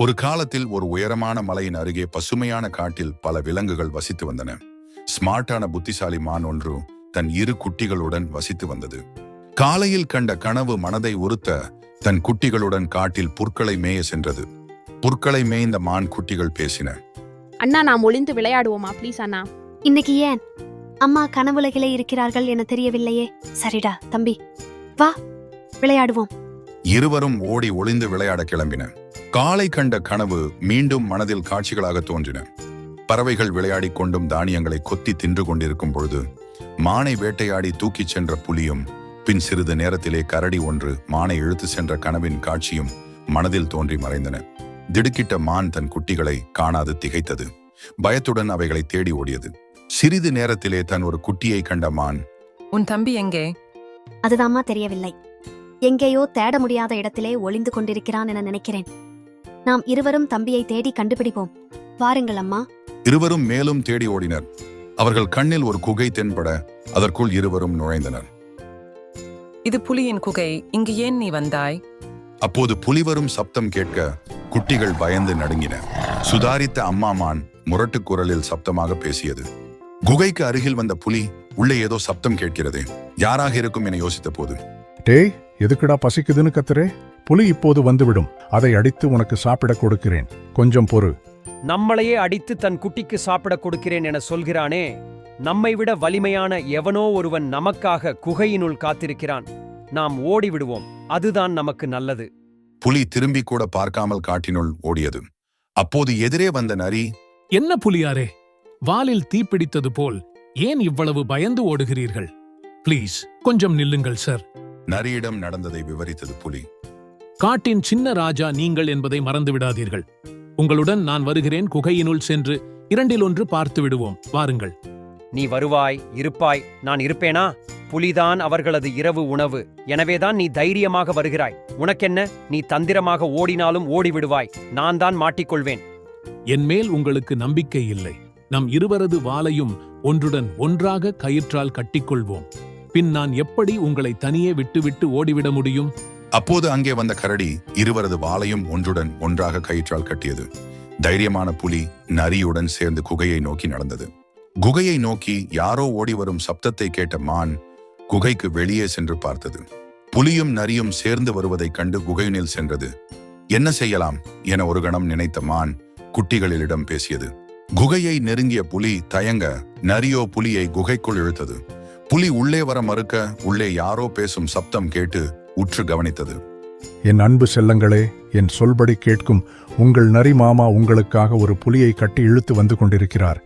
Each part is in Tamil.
ஒரு காலத்தில் ஒரு உயரமான மலையின் அருகே பசுமையான காட்டில் பல விலங்குகள் வசித்து வந்தன. ஸ்மார்ட்டான புத்திசாலி மான் ஒன்று தன் 2 குட்டிகளுடன் வசித்து வந்தது. காலையில் கண்ட கனவு மனதை உறுத்த தன் குட்டிகளுடன் காட்டில் புற்களை மேய சென்றது. புற்களை மேய்ந்த மான் குட்டிகள் பேசின. அண்ணா, நாம் ஒளிந்து விளையாடுவோமா ப்ளீஸ் அண்ணா? இன்னைக்கு ஏன் அம்மா கனவுலகிலே இருக்கிறார்கள் என தெரியவில்லையே. சரிடா தம்பி, வா விளையாடுவோம். இருவரும் ஓடி ஒளிந்து விளையாட கிளம்பின. காலை கண்ட கனவு மீண்டும் மனதில் காட்சிகளாக தோன்றின. பறவைகள் விளையாடிக் கொண்டும் தானியங்களை கொத்தி தின்று கொண்டிருக்கும் பொழுது மானை வேட்டையாடி தூக்கிச் சென்ற புலியும் பின் சிறிது நேரத்திலே கரடி ஒன்று மானை இழுத்து சென்ற கனவின் காட்சியும் மனதில் தோன்றி மறைந்தன. திடுக்கிட்ட மான் தன் குட்டிகளை காணாது திகைத்தது. பயத்துடன் அவைகளை தேடி ஓடியது. சிறிது நேரத்திலே தன் ஒரு குட்டியை கண்ட மான், உன் தம்பி எங்கே? அதுதாம்மா தெரியவில்லை. எங்கேயோ தேட முடியாத இடத்திலே ஒளிந்து கொண்டிருக்கிறான் என நினைக்கிறேன். நாம் இருவரும் தம்பியை தேடி கண்டுபிடிப்போம். வாருங்கள் அம்மா. இருவரும் மேலும் தேடி ஓடினர். அவர்கள் கண்ணில் ஒரு குகை தென்பட அதற்குள் இருவரும் நுழைந்தனர். இது புலியின் குகை, இங்கு ஏன் நீ வந்தாய்? அப்போது புலி வரும் சப்தம் கேட்க குட்டிகள் பயந்து நடுங்கின. சுதாரித்த அம்மா மான் முரட்டு குரலில் சப்தமாக பேசியது. குகைக்கு அருகில் வந்த புலி, உள்ளே ஏதோ சப்தம் கேட்கிறது, யாராக இருக்கும் என யோசித்த போது, டேய், எதுக்குடா பசிக்குதுன்னு கத்துறே? புலி இப்போது வந்துவிடும். அதை அடித்து உனக்கு சாப்பிட கொடுக்கிறேன், கொஞ்சம் பொறு. நம்மளையே அடித்து தன் குட்டிக்கு சாப்பிட கொடுக்கிறேன் என சொல்கிறானே. நம்மை விட வலிமையான எவனோ ஒருவன் நமக்காக குகையினுள் காத்திருக்கிறான். நாம் ஓடிவிடுவோம், அதுதான் நமக்கு நல்லது. புலி திரும்பி கூட பார்க்காமல் காட்டினுள் ஓடியது. அப்போது எதிரே வந்த நரி, என்ன புலியாரே, வாலில் தீப்பிடித்தது போல் ஏன் இவ்வளவு பயந்து ஓடுகிறீர்கள்? ப்ளீஸ் கொஞ்சம் நில்லுங்கள் சார். நரியிடம் நடந்ததை விவரித்தது புலி. காட்டின் சின்ன ராஜா நீங்கள் என்பதை மறந்து விடாதீர்கள். உங்களுடன் நான் வருகிறேன். குகையினுள் சென்று 2இல் 1 பார்த்து விடுவோம். வாருங்கள். நீ வருவாய், இருப்பாய், நான் இருப்பேனா? புலிதான் அவர்களது இரவு உணவு. எனவேதான் நீ தைரியமாக வருகிறாய். உனக்கென்ன? நீ தந்திரமாக ஓடினாலும் ஓடிவிடுவாய். நான் தான் மாட்டிக்கொள்வேன். என் மேல் உங்களுக்கு நம்பிக்கை இல்லை. நம் இருவரது வாளையும் ஒன்றுடன் ஒன்றாக கயிற்றால் கட்டிக்கொள்வோம். பின் நான் எப்படி உங்களை தனியே விட்டுவிட்டு ஓடிவிட முடியும்? அப்போது அங்கே வந்த கரடி இருவரது வாளையும் ஒன்றுடன் ஒன்றாக கயிற்றால் கட்டியது. தைரியமான புலி நரியுடன் சேர்ந்து குகையை நோக்கி நடந்தது. குகையை நோக்கி யாரோ ஓடி வரும் சப்தத்தை கேட்ட மான் குகைக்கு வெளியே சென்று பார்த்தது. புலியும் நரியும் சேர்ந்து வருவதைக் கண்டு குகையினில் சென்றது. என்ன செய்யலாம் என ஒரு கணம் நினைத்த மான் குட்டிகளிடம் பேசியது. குகையை நெருங்கிய புலி தயங்க நரியோ புலியை குகைக்குள் இழுத்தது. புலி உள்ளே வர மறுக்க உள்ளே யாரோ பேசும் சப்தம் கேட்டு உற்று கவனித்தது. என் அன்பு செல்லங்களே, என் சொல்படி கேட்கும் உங்கள் நரி மாமா உங்களுக்காக ஒரு புலியை கட்டி இழுத்து வந்து கொண்டிருக்கிறார்.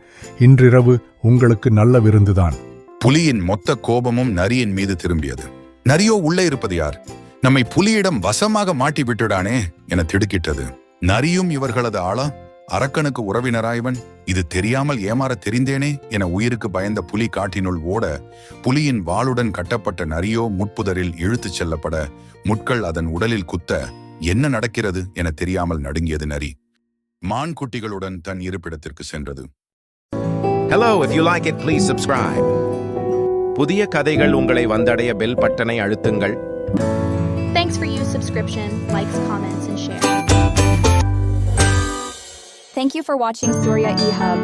இன்றிரவு உங்களுக்கு நல்ல விருந்துதான். புலியின் மொத்த கோபமும் நரியின் மீது திரும்பியது. நரியோ உள்ளே இருப்பது யார்? நம்மை புலியிடம் வசமாக மாட்டி விட்டுடானே என திடுக்கிட்டது. நரியும் இவர்களது ஆளா? அரக்கனுக்கு உறவினராய்வன்? இது தெரியாமல் ஏமாற தெரிந்தேனே என உயிருக்கு பயந்த புலி காட்டினுள் ஓட புலியின் வாளுடன் கட்டப்பட்ட நரியோ முட்புதரில் இழுத்துச் செல்லப்பட முட்கள் அதன் உடலில் குத்த என்ன நடக்கிறது என தெரியாமல் நடுங்கியது நரி. மான் குட்டிகளுடன் தன் இருப்பிடத்திற்கு சென்றது. Hello, if you like it, please subscribe. புதிய கதைகள் உங்களை வந்தடைய பெல் பட்டனை அழுத்துங்கள். Thanks for your subscription, likes, comments and share. Thank you for watching Surya eHub.